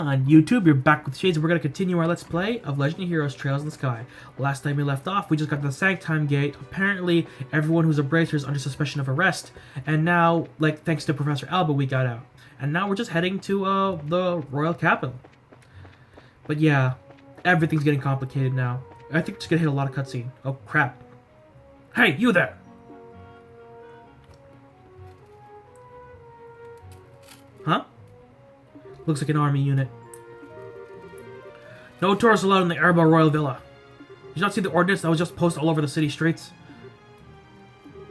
on YouTube, you're back with Shades, and we're going to continue our Let's Play of Legend of Heroes Trails in the Sky. Last time we left off, we just got to the Sanctum Gate. Apparently, everyone who's a Bracer is under suspicion of arrest, and now, like, thanks to Professor Alba, we got out. And now we're just heading to, the Royal Capital. But yeah, everything's getting complicated now. I think it's going to hit a lot of cutscene. Oh, crap. Hey, you there! Huh? Looks like an army unit. No tourists allowed in the Arabo Royal Villa. Did you not see the ordinance that was just posted all over the city streets?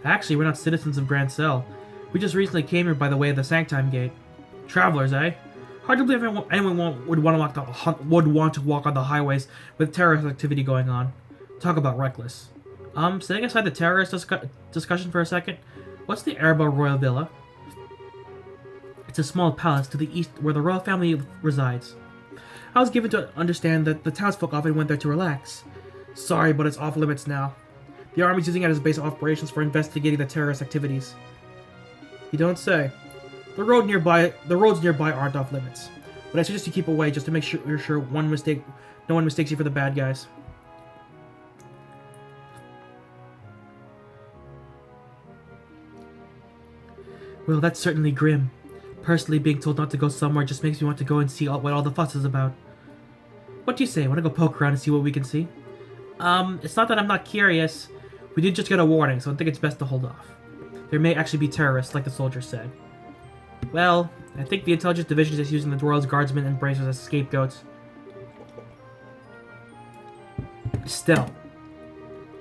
Actually, we're not citizens of Grancel. We just recently came here by the way of the Sanctum Gate. Travelers, eh? Hard to believe anyone would want to walk on the highways with terrorist activity going on. Talk about reckless. Setting aside the terrorist discussion for a second, what's the Arabo Royal Villa? It's a small palace to the east where the royal family resides. I was given to understand that the townsfolk often went there to relax. Sorry, but it's off limits now. The army's using it as a base of operations for investigating the terrorist activities. You don't say. The roads nearby aren't off limits, but I suggest you keep away just to make sure no one mistakes you for the bad guys. Well, that's certainly grim. Personally, being told not to go somewhere just makes me want to go and see what all the fuss is about. What do you say? Want to go poke around and see what we can see? It's not that I'm not curious. We did just get a warning, so I think it's best to hold off. There may actually be terrorists, like the soldier said. Well, I think the intelligence division is just using the Royals guardsmen and bracers as scapegoats. Estelle,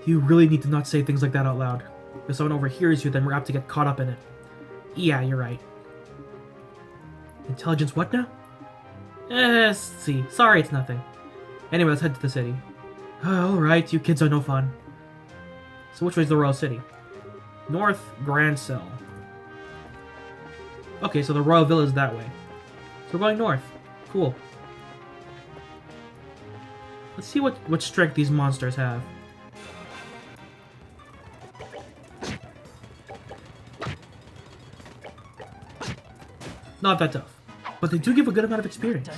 you really need to not say things like that out loud. If someone overhears you, then we're apt to get caught up in it. Yeah, you're right. Intelligence what now? Let's see. Sorry, it's nothing. Anyway, let's head to the city. Alright, you kids are no fun. So which way is the royal city? North Grancel. Okay, so the royal villa is that way. So we're going north. Cool. Let's see what strength these monsters have. Not that tough. But they do give a good amount of experience.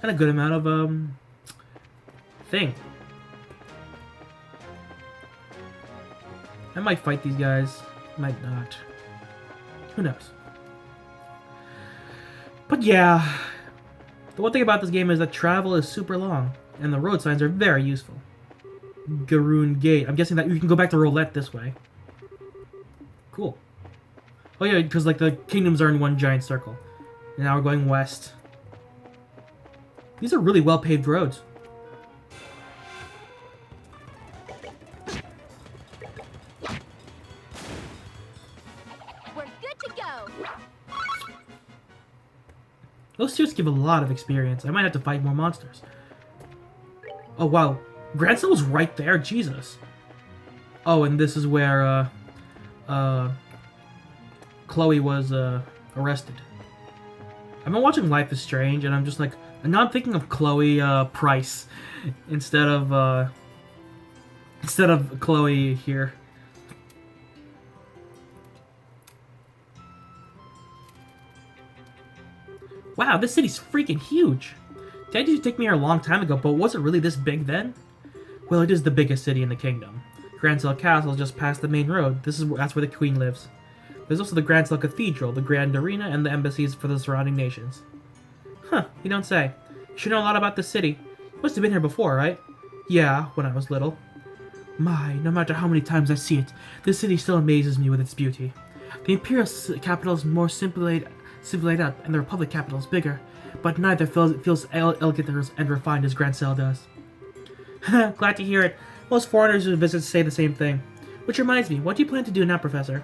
And a good amount of, thing. I might fight these guys. Might not. Who knows? But yeah. The one thing about this game is that travel is super long. And the road signs are very useful. Garoon Gate. I'm guessing that you can go back to Roulette this way. Cool. Oh yeah, because like the kingdoms are in one giant circle. And now we're going west. These are really well-paved roads. We're good to go. Those suits give a lot of experience. I might have to fight more monsters. Oh wow, Grancel was right there. Jesus. Oh, and this is where Chloe was arrested. I've been watching Life is Strange, and I'm just like, now I'm thinking of Chloe Price instead of Chloe here. Wow, this city's freaking huge. The idea to take me here a long time ago, but was it really this big then? Well, it is the biggest city in the kingdom. Grancel Castle is just past the main road. That's where the queen lives. There's also the Grancel Cathedral, the Grand Arena, and the embassies for the surrounding nations. Huh, you don't say. You should know a lot about this city. You must have been here before, right? Yeah, when I was little. My, no matter how many times I see it, this city still amazes me with its beauty. The Imperial capital is more simply laid out, and the Republic capital is bigger, but neither feels elegant and refined as Grancel does. Glad to hear it. Most foreigners who visit say the same thing. Which reminds me, what do you plan to do now, Professor?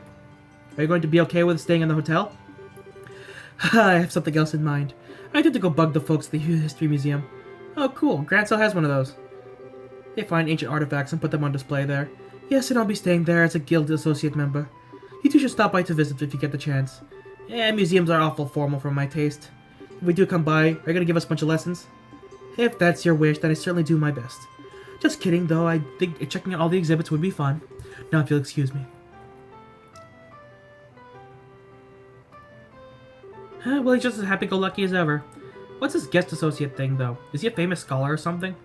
Are you going to be okay with staying in the hotel? I have something else in mind. I intend to go bug the folks at the History Museum. Oh, cool. Grancel has one of those. They find ancient artifacts and put them on display there. Yes, and I'll be staying there as a guild associate member. You two should stop by to visit if you get the chance. Yeah, museums are awful formal for my taste. If we do come by, are you going to give us a bunch of lessons? If that's your wish, then I certainly do my best. Just kidding, though. I think checking out all the exhibits would be fun. Now, if you'll excuse me. Well, he's just as happy-go-lucky as ever. What's this guest associate thing, though? Is he a famous scholar or something?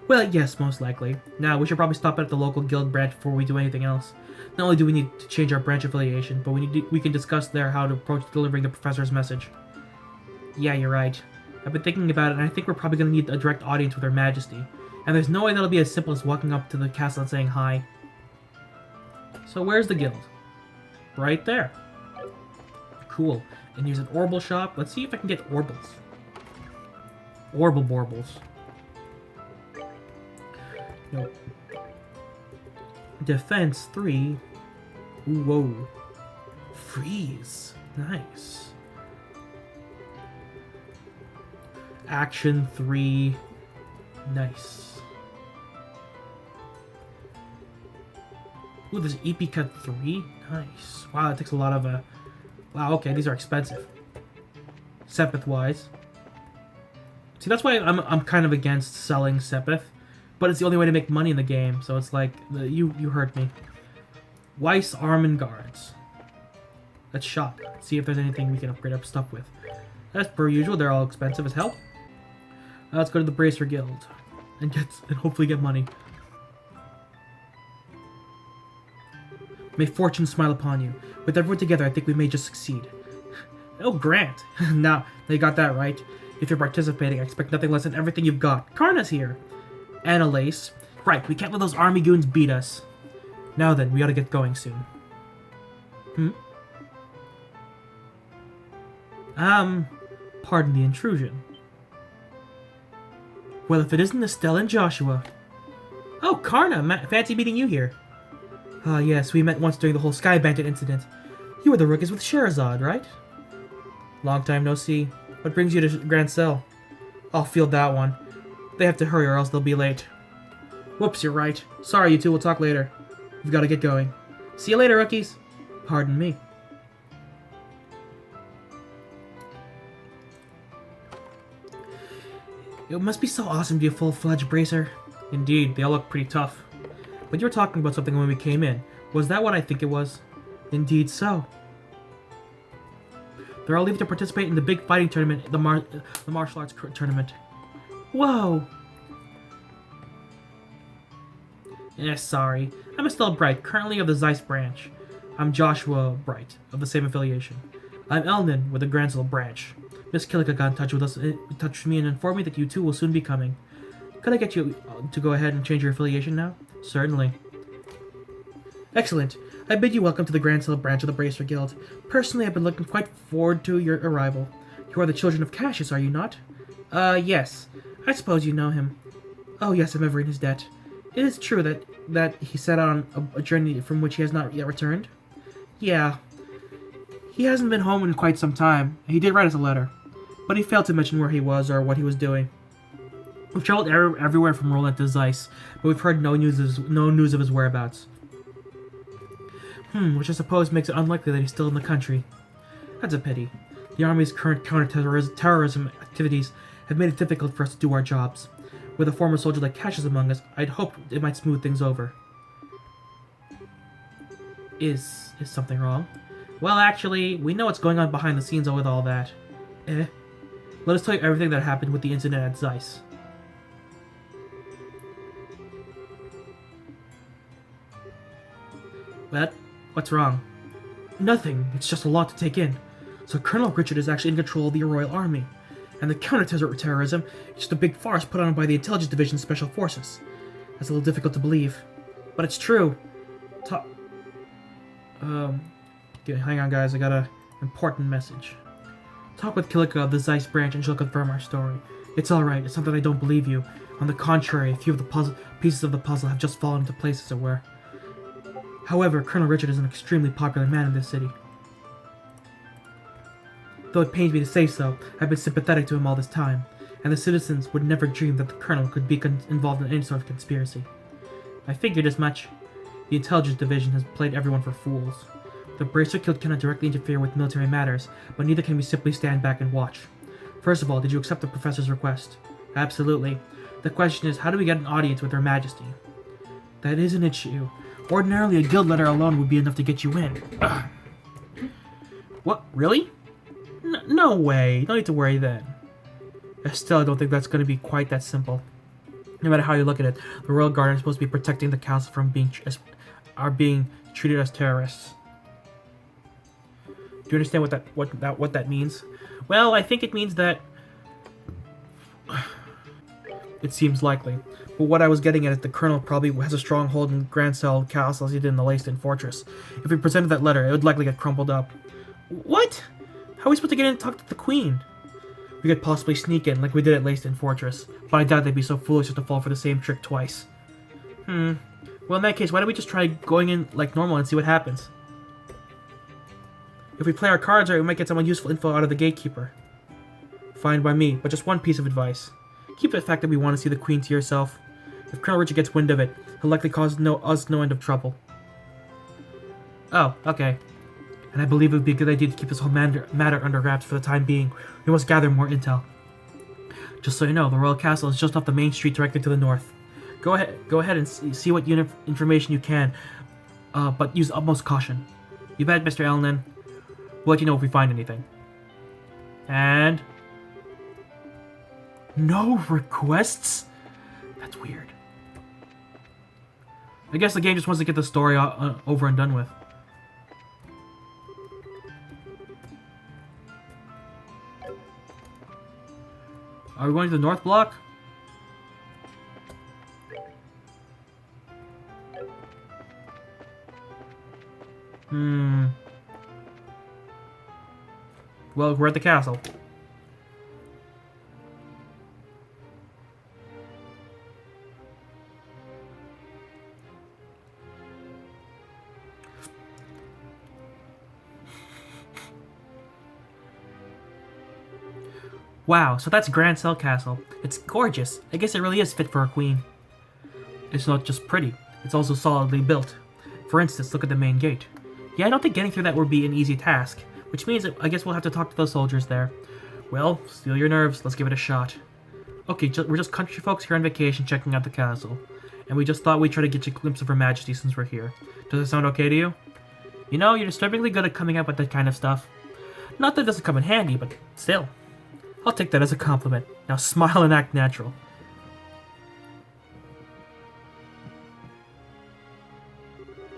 Well, yes, most likely. Now, we should probably stop at the local guild branch before we do anything else. Not only do we need to change our branch affiliation, but we can discuss there how to approach delivering the professor's message. Yeah, you're right. I've been thinking about it, and I think we're probably going to need a direct audience with Her Majesty. And there's no way that'll be as simple as walking up to the castle and saying hi. So where's the guild? Right there. Cool. And here's an Orble shop. Let's see if I can get Orbles. Orble Borbles. Nope. Defense 3. Ooh, whoa. Freeze. Nice. Action 3. Nice. Ooh, there's EP cut 3. Nice. Wow, that takes a lot of wow, okay, these are expensive. Sepith-wise. See, that's why I'm kind of against selling Sepith. But it's the only way to make money in the game, so it's like, you heard me. Weiss Armor Guards. Let's shop. See if there's anything we can upgrade our stuff with. As per usual, they're all expensive as hell. Let's go to the Bracer Guild. And hopefully get money. May fortune smile upon you. With everyone together, I think we may just succeed. Oh, Grant. Now, they got that right. If you're participating, I expect nothing less than everything you've got. Karna's here. Annalise. Right, we can't let those army goons beat us. Now then, we ought to get going soon. Pardon the intrusion. Well, if it isn't Estelle and Joshua. Oh, Karna, fancy meeting you here. Ah, yes, we met once during the whole Sky Bandit incident. You were the rookies with Sherazade, right? Long time no see. What brings you to Grancel? I'll field that one. They have to hurry or else they'll be late. Whoops, you're right. Sorry, you two, we'll talk later. We've got to get going. See you later, rookies. Pardon me. It must be so awesome to be a full-fledged bracer. Indeed, they all look pretty tough. But you were talking about something when we came in. Was that what I think it was? Indeed so. They're all leaving to participate in the big fighting tournament, the martial arts tournament. Whoa! Yes, sorry. I'm Estelle Bright, currently of the Zeiss branch. I'm Joshua Bright, of the same affiliation. I'm Elnan, with the Grancel branch. Miss Killica got in touch with me and informed me that you two will soon be coming. Could I get you to go ahead and change your affiliation now? Certainly. Excellent. I bid you welcome to the Grancel branch of the Bracer Guild. Personally, I've been looking quite forward to your arrival. You are the children of Cassius, are you not? Yes. I suppose you know him. Oh yes, I'm ever in his debt. It is true that he set on a journey from which he has not yet returned? Yeah. He hasn't been home in quite some time. He did write us a letter, but he failed to mention where he was or what he was doing. We've traveled everywhere from Roland to Zeiss, but we've heard no news of his whereabouts. Which I suppose makes it unlikely that he's still in the country. That's a pity. The Army's current counter-terrorism activities have made it difficult for us to do our jobs. With a former soldier like Cassius among us, I'd hoped it might smooth things over. Is something wrong? Well, actually, we know what's going on behind the scenes with all that. Let us tell you everything that happened with the incident at Zeiss. What? What's wrong? Nothing. It's just a lot to take in. So Colonel Richard is actually in control of the Royal Army. And the counter-terrorism is just a big farce put on by the Intelligence Division Special Forces. That's a little difficult to believe. But it's true. Hang on guys, I got an important message. Talk with Killica of the Zeiss branch and she'll confirm our story. It's alright, it's not that I don't believe you. On the contrary, a few of the pieces of the puzzle have just fallen into place, as it were. However, Colonel Richard is an extremely popular man in this city. Though it pains me to say so, I've been sympathetic to him all this time, and the citizens would never dream that the Colonel could be involved in any sort of conspiracy. I figured as much. The Intelligence Division has played everyone for fools. The Bracer Guild cannot directly interfere with military matters, but neither can we simply stand back and watch. First of all, did you accept the Professor's request? Absolutely. The question is, how do we get an audience with Her Majesty? That is an issue. Ordinarily, a guild letter alone would be enough to get you in. Ugh. What? Really? No way. No need to worry then. Still, I don't think that's going to be quite that simple. No matter how you look at it, the Royal Guard are supposed to be protecting the castle from being treated as terrorists. Do you understand what that means? Well, I think it means that it seems likely. But what I was getting at is the Colonel probably has a stronghold in Grancel Castle as he did in the Leyston Fortress. If we presented that letter, it would likely get crumpled up. What? How are we supposed to get in and talk to the Queen? We could possibly sneak in like we did at Leyston Fortress, but I doubt they'd be so foolish as to fall for the same trick twice. Well, in that case, why don't we just try going in like normal and see what happens? If we play our cards right, we might get some useful info out of the gatekeeper. Fine by me, but just one piece of advice. Keep the fact that we want to see the Queen to yourself. If Colonel Richard gets wind of it, he'll likely cause us no end of trouble. Oh, okay. And I believe it would be a good idea to keep this whole matter under wraps for the time being. We must gather more intel. Just so you know, the Royal Castle is just off the main street directly to the north. Go ahead and see what information you can, but use utmost caution. You bet, Mr. Elnan. We'll let you know if we find anything. And... no requests? That's weird. I guess the game just wants to get the story over and done with. Are we going to the North Block? Well, we're at the castle. Wow, so that's Grancel Castle. It's gorgeous. I guess it really is fit for a queen. It's not just pretty, it's also solidly built. For instance, look at the main gate. Yeah, I don't think getting through that would be an easy task, which means that I guess we'll have to talk to those soldiers there. Well, steel your nerves, let's give it a shot. Okay, we're just country folks here on vacation checking out the castle, and we just thought we'd try to get you a glimpse of Her Majesty since we're here. Does it sound okay to you? You know, you're disturbingly good at coming up with that kind of stuff. Not that it doesn't come in handy, but still. I'll take that as a compliment. Now smile and act natural.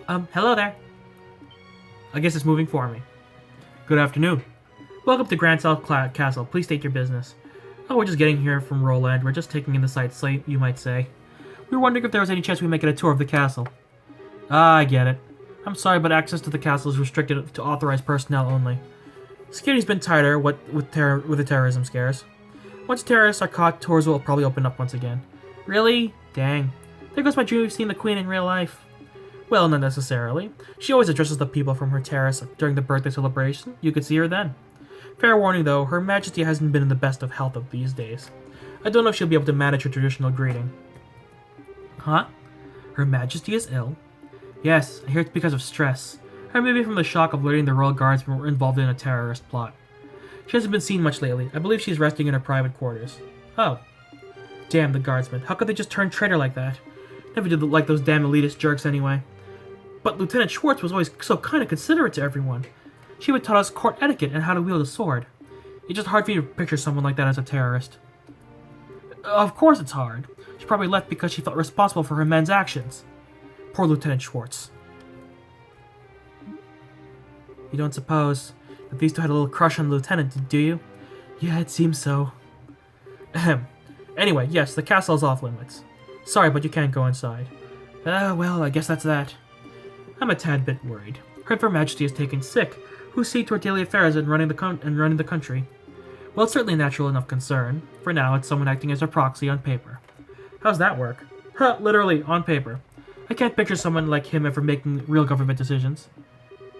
Hello there. I guess it's moving for me. Good afternoon. Welcome to Grancel Castle. Please state your business. Oh, we're just getting here from Roland. We're just taking in the sights, you might say. We were wondering if there was any chance we might get a tour of the castle. Ah, I get it. I'm sorry, but access to the castle is restricted to authorized personnel only. Security's been tighter with the terrorism scares. Once terrorists are caught, tours will probably open up once again. Really? Dang. There goes my dream of seeing the Queen in real life. Well, not necessarily. She always addresses the people from her terrace during the birthday celebration. You could see her then. Fair warning though, Her Majesty hasn't been in the best of health of these days. I don't know if she'll be able to manage her traditional greeting. Huh? Her Majesty is ill? Yes, I hear it's because of stress. Or maybe from the shock of learning the Royal Guardsmen were involved in a terrorist plot. She hasn't been seen much lately. I believe she's resting in her private quarters. Oh. Damn the Guardsmen. How could they just turn traitor like that? Never did like those damn elitist jerks anyway. But Lieutenant Schwartz was always so kind of considerate to everyone. She would taught us court etiquette and how to wield a sword. It's just hard for you to picture someone like that as a terrorist. Of course it's hard. She probably left because she felt responsible for her men's actions. Poor Lieutenant Schwartz. You don't suppose that these two had a little crush on the Lieutenant, do you? Yeah, it seems so. Ahem. Anyway, yes, the castle is off limits. Sorry, but you can't go inside. Well, I guess that's that. I'm a tad bit worried. Her Majesty is taken sick. Who's see to her daily affairs and running the country? Well, it's certainly a natural enough concern. For now, it's someone acting as her proxy on paper. How's that work? Huh, literally, on paper. I can't picture someone like him ever making real government decisions.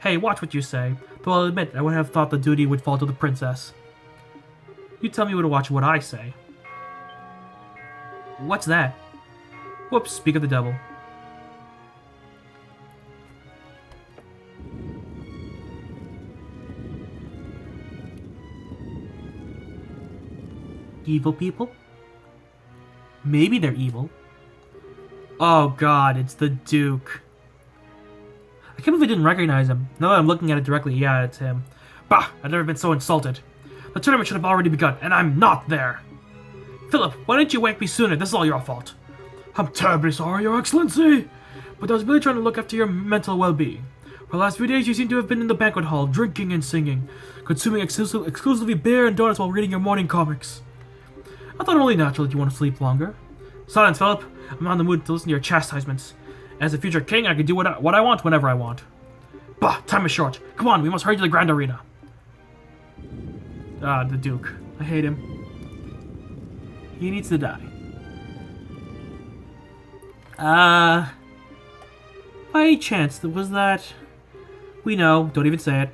Hey, watch what you say. Though I'll admit, I would have thought the duty would fall to the princess. You tell me to watch what I say. What's that? Whoops, speak of the devil. Evil people? Maybe they're evil. Oh god, it's the Duke. I can't believe I didn't recognize him. Now that I'm looking at it directly, yeah, it's him. Bah! I've never been so insulted. The tournament should have already begun, and I'm not there! Philip, why didn't you wake me sooner? This is all your fault. I'm terribly sorry, Your Excellency. But I was really trying to look after your mental well-being. For the last few days, you seem to have been in the banquet hall, drinking and singing, consuming exclusively beer and donuts while reading your morning comics. I thought it only natural that you want to sleep longer. Silence, Philip. I'm not in the mood to listen to your chastisements. As a future king, I can do what I want whenever I want. Bah, time is short. Come on, we must hurry to the Grand Arena. Ah, the Duke. I hate him. He needs to die. By any chance, was that... We know, don't even say it.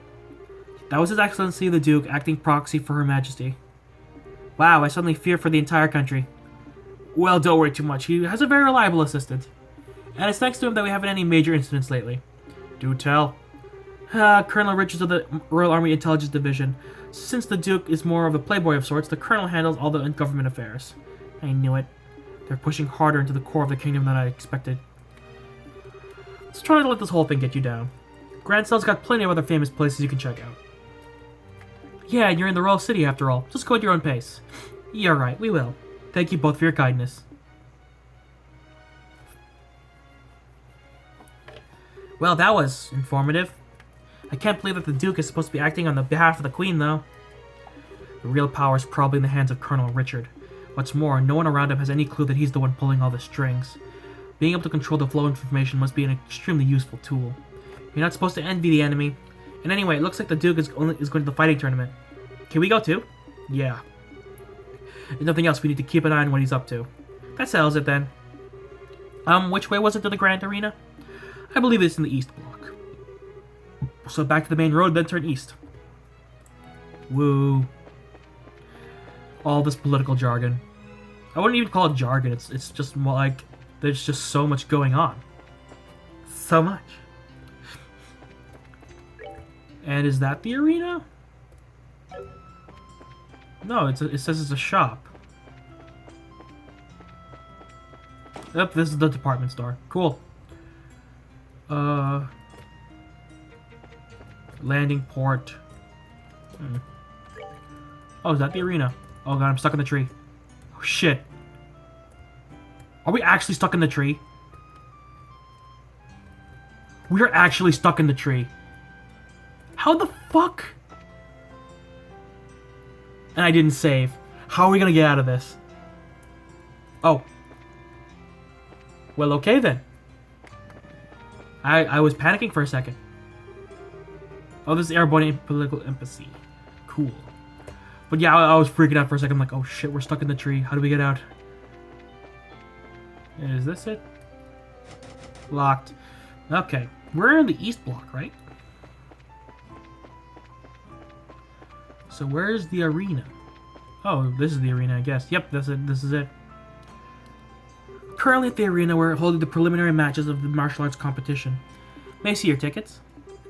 That was His Excellency the Duke acting proxy for Her Majesty. Wow, I suddenly fear for the entire country. Well, don't worry too much. He has a very reliable assistant. And it's thanks to him that we haven't had any major incidents lately. Do tell. Colonel Richards of the Royal Army Intelligence Division. Since the Duke is more of a playboy of sorts, the Colonel handles all the government affairs. I knew it. They're pushing harder into the core of the kingdom than I expected. Let's try not to let this whole thing get you down. Grancel's got plenty of other famous places you can check out. Yeah, and you're in the Royal City after all. Just go at your own pace. You're right, we will. Thank you both for your kindness. Well, that was informative. I can't believe that the Duke is supposed to be acting on the behalf of the Queen, though. The real power is probably in the hands of Colonel Richard. What's more, no one around him has any clue that he's the one pulling all the strings. Being able to control the flow of information must be an extremely useful tool. You're not supposed to envy the enemy. And anyway, it looks like the Duke is going to the fighting tournament. Can we go too? Yeah. There's nothing else, we need to keep an eye on what he's up to. That settles it then. Which way was it to the Grand Arena? I believe it's in the East Block. So back to the main road, then turn east. Woo. All this political jargon. I wouldn't even call it jargon, it's just more like there's just so much going on. So much. And is that the arena? No, it says it's a shop. Yep, this is the department store. Cool. Landing port. Oh, is that the arena? Oh god, I'm stuck in the tree. Oh shit. Are we actually stuck in the tree? We're actually stuck in the tree. How the fuck? And I didn't save. How are we gonna get out of this? Oh. Well, okay then. I was panicking for a second. Oh, this is Airborne Political Embassy. Cool. But yeah, I was freaking out for a second. I'm like, oh shit, we're stuck in the tree. How do we get out? Is this it? Locked. Okay. We're in the East Block, right? So where's the arena? Oh, this is the arena, I guess. Yep, that's it. This is it. Currently at the arena, we're holding the preliminary matches of the martial arts competition. May I see your tickets?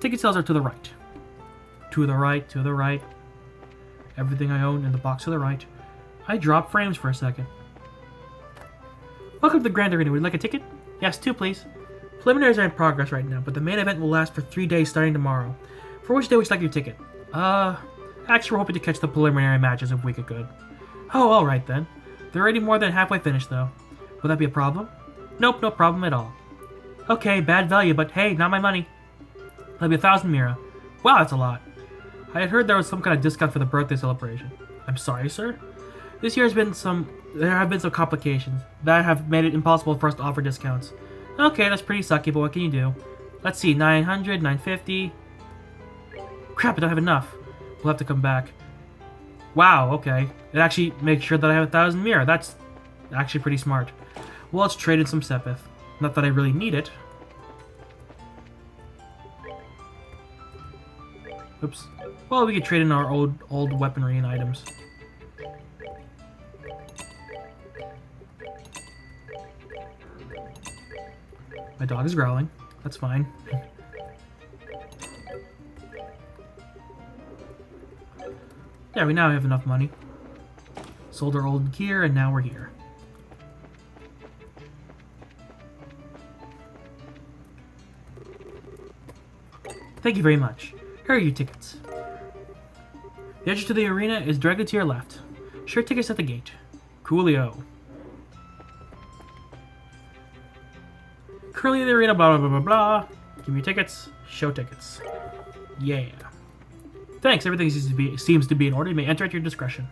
Ticket sales are to the right. To the right, to the right. Everything I own in the box to the right. I dropped frames for a second. Welcome to the Grand Arena. Would you like a ticket? Yes, 2 please. Preliminaries are in progress right now, but the main event will last for 3 days starting tomorrow. For which day would you like your ticket? Actually we're hoping to catch the preliminary matches if we could. Oh, alright then. They're already more than halfway finished though. Will that be a problem? Nope, no problem at all. Okay, bad value, but hey, not my money. That'll be 1,000 Mira. Wow, that's a lot. I had heard there was some kind of discount for the birthday celebration. I'm sorry, sir. This year there have been some complications that have made it impossible for us to offer discounts. Okay, that's pretty sucky, but what can you do? Let's see, 900, 950. Crap, I don't have enough. We'll have to come back. Wow, okay. It actually makes sure that I have 1,000 Mira. That's actually pretty smart. Well, let's trade in some Sepith. Not that I really need it. Oops. Well, we could trade in our old weaponry and items. My dog is growling. That's fine. Yeah, we now have enough money. Sold our old gear, and now we're here. Thank you very much. Here are your tickets. The entrance to the arena is directly to your left. Share tickets at the gate. Coolio. Currently in the arena, blah, blah, blah, blah, blah. Give me tickets. Show tickets. Yeah. Thanks, everything seems to be in order. You may enter at your discretion.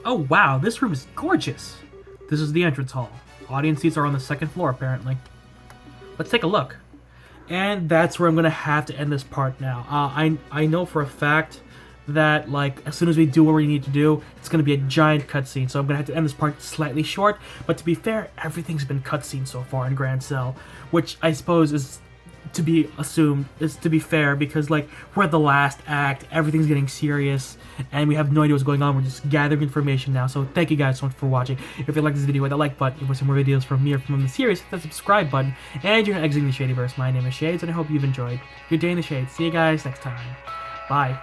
Oh wow, this room is gorgeous. This is the entrance hall. Audience seats are on the second floor, apparently. Let's take a look. And that's where I'm gonna have to end this part now. I know for a fact that like as soon as we do what we need to do, it's gonna be a giant cutscene. So I'm gonna have to end this part slightly short. But to be fair, everything's been cutscene so far in Grancel, which I suppose is to be assumed is to be fair because like we're at the last act, everything's getting serious, and we have no idea what's going on. We're just gathering information now. So thank you guys so much for watching. If you like this video, hit that like button. For some more videos from me or from the series, hit that subscribe button. And you're exiting the Shadyverse. My name is Shades, and I hope you've enjoyed your day in the Shades. See you guys next time. Bye.